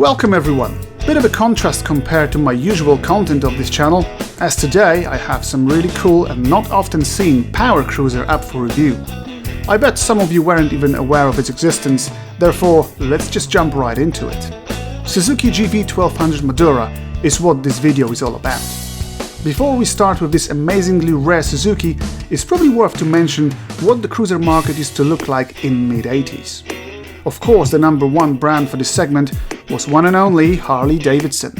Welcome everyone! Bit of a contrast compared to my usual content of this channel, as today I have some really cool and not often seen power cruiser up for review. I bet some of you weren't even aware of its existence, therefore let's just jump right into it. Suzuki GV1200 Madura is what this video is all about. Before we start with this amazingly rare Suzuki, it's probably worth to mention what the cruiser market used to look like in mid-80s. Of course, the number one brand for this segment was one and only Harley-Davidson.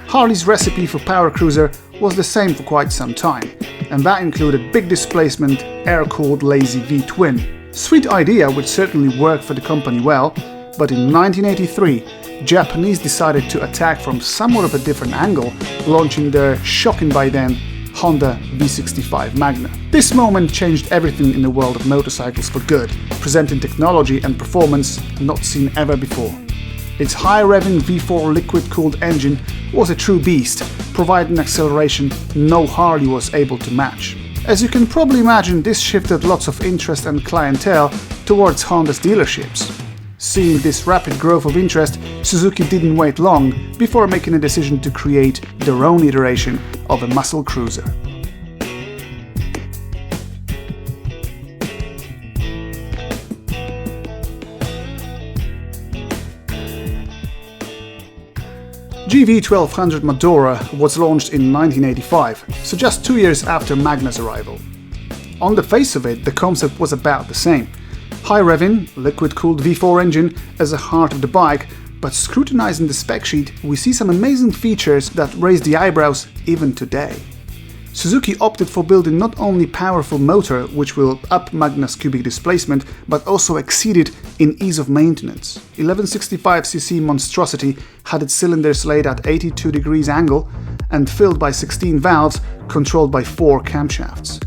Harley's recipe for power cruiser was the same for quite some time, and that included big displacement, air-cooled lazy V-twin. Sweet idea which certainly worked for the company well, but in 1983, Japanese decided to attack from somewhat of a different angle, launching their shocking by then Honda V65 Magna. This moment changed everything in the world of motorcycles for good, presenting technology and performance not seen ever before. Its high-revving V4 liquid-cooled engine was a true beast, providing acceleration no Harley was able to match. As you can probably imagine, this shifted lots of interest and clientele towards Honda's dealerships. Seeing this rapid growth of interest, Suzuki didn't wait long before making a decision to create their own iteration of a muscle cruiser. GV1200 Madura was launched in 1985, so just 2 years after Magna's arrival. On the face of it, the concept was about the same. High-revving, liquid-cooled V4 engine as the heart of the bike, but scrutinizing the spec sheet, we see some amazing features that raise the eyebrows even today. Suzuki opted for building not only powerful motor, which will up Magna's cubic displacement, but also exceed it in ease of maintenance. 1165cc monstrosity had its cylinders laid at 82 degrees angle and filled by 16 valves controlled by 4 camshafts.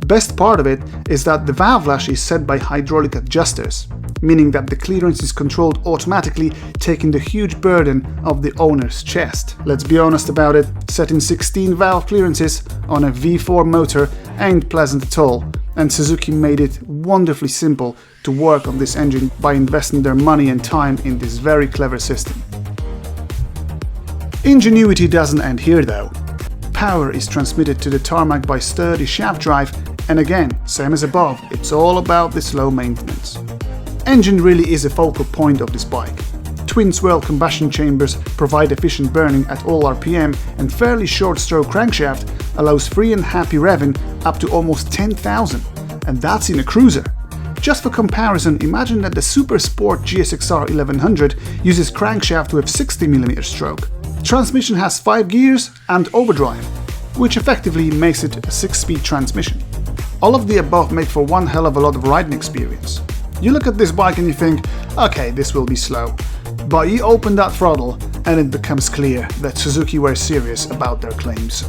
Best part of it is that the valve lash is set by hydraulic adjusters, meaning that the clearance is controlled automatically, taking the huge burden off the owner's chest. Let's be honest about it, setting 16 valve clearances on a V4 motor ain't pleasant at all, and Suzuki made it wonderfully simple to work on this engine by investing their money and time in this very clever system. Ingenuity doesn't end here though. Power is transmitted to the tarmac by sturdy shaft drive, and again, same as above, it's all about this low maintenance. Engine really is a focal point of this bike. Twin swirl combustion chambers provide efficient burning at all RPM, and fairly short stroke crankshaft allows free and happy revving up to almost 10,000, and that's in a cruiser. Just for comparison, imagine that the Super Sport GSXR 1100 uses crankshaft with 60mm stroke. Transmission has 5 gears and overdrive, which effectively makes it a 6-speed transmission. All of the above make for one hell of a lot of riding experience. You look at this bike and you think, okay, this will be slow. But you open that throttle and it becomes clear that Suzuki were serious about their claims.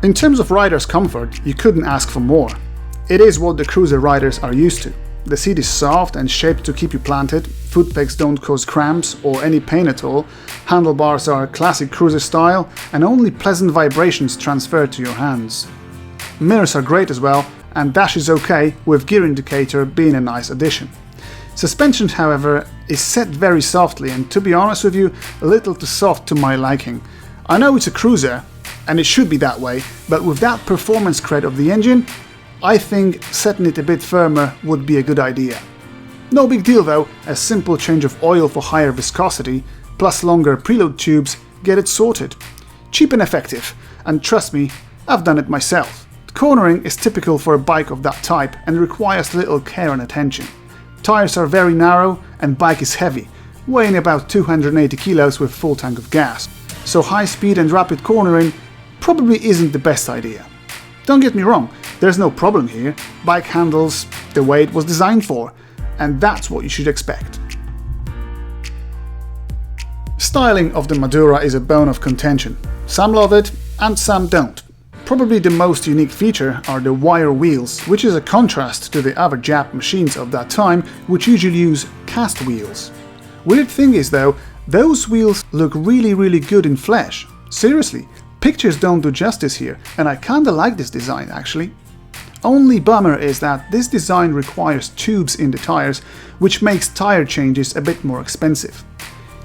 In terms of rider's comfort, you couldn't ask for more. It is what the cruiser riders are used to. The seat is soft and shaped to keep you planted, foot pegs don't cause cramps or any pain at all, handlebars are classic cruiser style, and only pleasant vibrations transfer to your hands. Mirrors are great as well, and dash is okay, with gear indicator being a nice addition. Suspension, however, is set very softly and, to be honest with you, a little too soft to my liking. I know it's a cruiser, and it should be that way, but with that performance cred of the engine, I think setting it a bit firmer would be a good idea. No big deal though, a simple change of oil for higher viscosity, plus longer preload tubes, get it sorted. Cheap and effective, and trust me, I've done it myself. Cornering is typical for a bike of that type and requires little care and attention. Tires are very narrow and bike is heavy, weighing about 280 kilos with full tank of gas, so high speed and rapid cornering probably isn't the best idea. Don't get me wrong, there's no problem here, bike handles the way it was designed for, and that's what you should expect. Styling of the Madura is a bone of contention. Some love it and some don't. Probably the most unique feature are the wire wheels, which is a contrast to the other Jap machines of that time, which usually use cast wheels. Weird thing is though, those wheels look really good in flesh. Seriously, pictures don't do justice here, and I kinda like this design actually. Only bummer is that this design requires tubes in the tires, which makes tire changes a bit more expensive.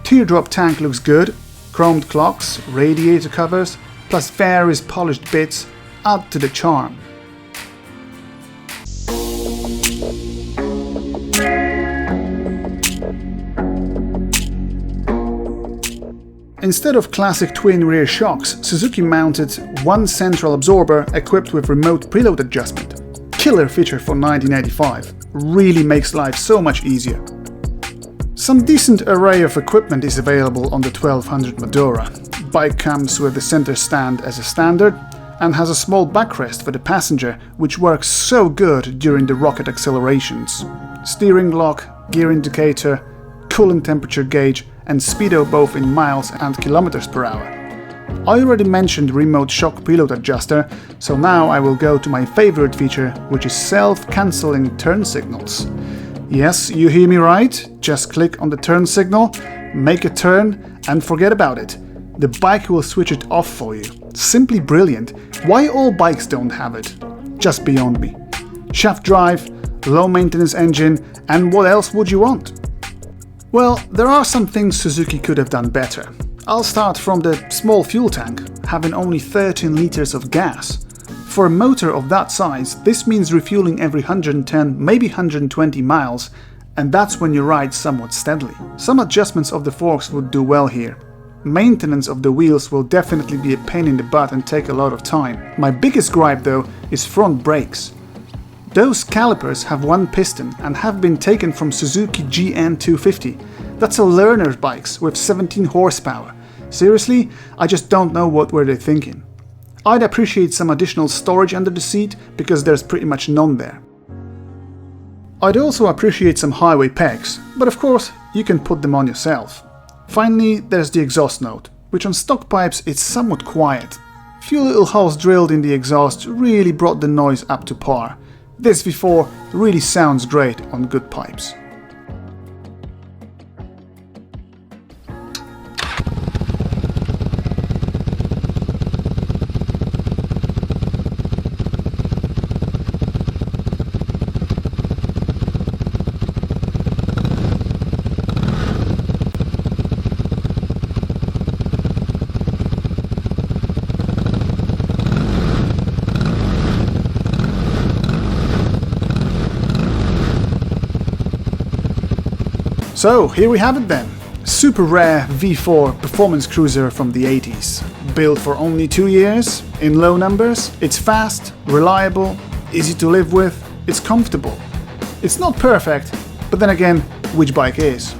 Teardrop tank looks good, chromed clocks, radiator covers, plus various polished bits add to the charm. Instead of classic twin rear shocks, Suzuki mounted one central absorber equipped with remote preload adjustment. Killer feature for 1985. Really makes life so much easier. Some decent array of equipment is available on the 1200 Madura. Bike comes with the center stand as a standard and has a small backrest for the passenger, which works so good during the rocket accelerations. Steering lock, gear indicator, coolant temperature gauge, and speedo both in miles and kilometers per hour. I already mentioned remote shock preload adjuster, so now I will go to my favorite feature, which is self-cancelling turn signals. Yes, you hear me right, just click on the turn signal, make a turn and forget about it. The bike will switch it off for you. Simply brilliant. Why all bikes don't have it? Just beyond me. Shaft drive, low maintenance engine, and what else would you want? Well, there are some things Suzuki could have done better. I'll start from the small fuel tank, having only 13 liters of gas. For a motor of that size, this means refueling every 110, maybe 120 miles, and that's when you ride somewhat steadily. Some adjustments of the forks would do well here. Maintenance of the wheels will definitely be a pain in the butt and take a lot of time. My biggest gripe though is front brakes. Those calipers have one piston and have been taken from Suzuki GV1200. That's a learner's bikes with 17 horsepower. Seriously, I just don't know what were they thinking. I'd appreciate some additional storage under the seat because there's pretty much none there. I'd also appreciate some highway pegs, but of course you can put them on yourself. Finally, there's the exhaust note, which on stock pipes is somewhat quiet. Few little holes drilled in the exhaust really brought the noise up to par. This V4 really sounds great on good pipes. So here we have it then. Super rare V4 performance cruiser from the 80s. Built for only 2 years, in low numbers, it's fast, reliable, easy to live with, it's comfortable. It's not perfect, but then again, which bike is?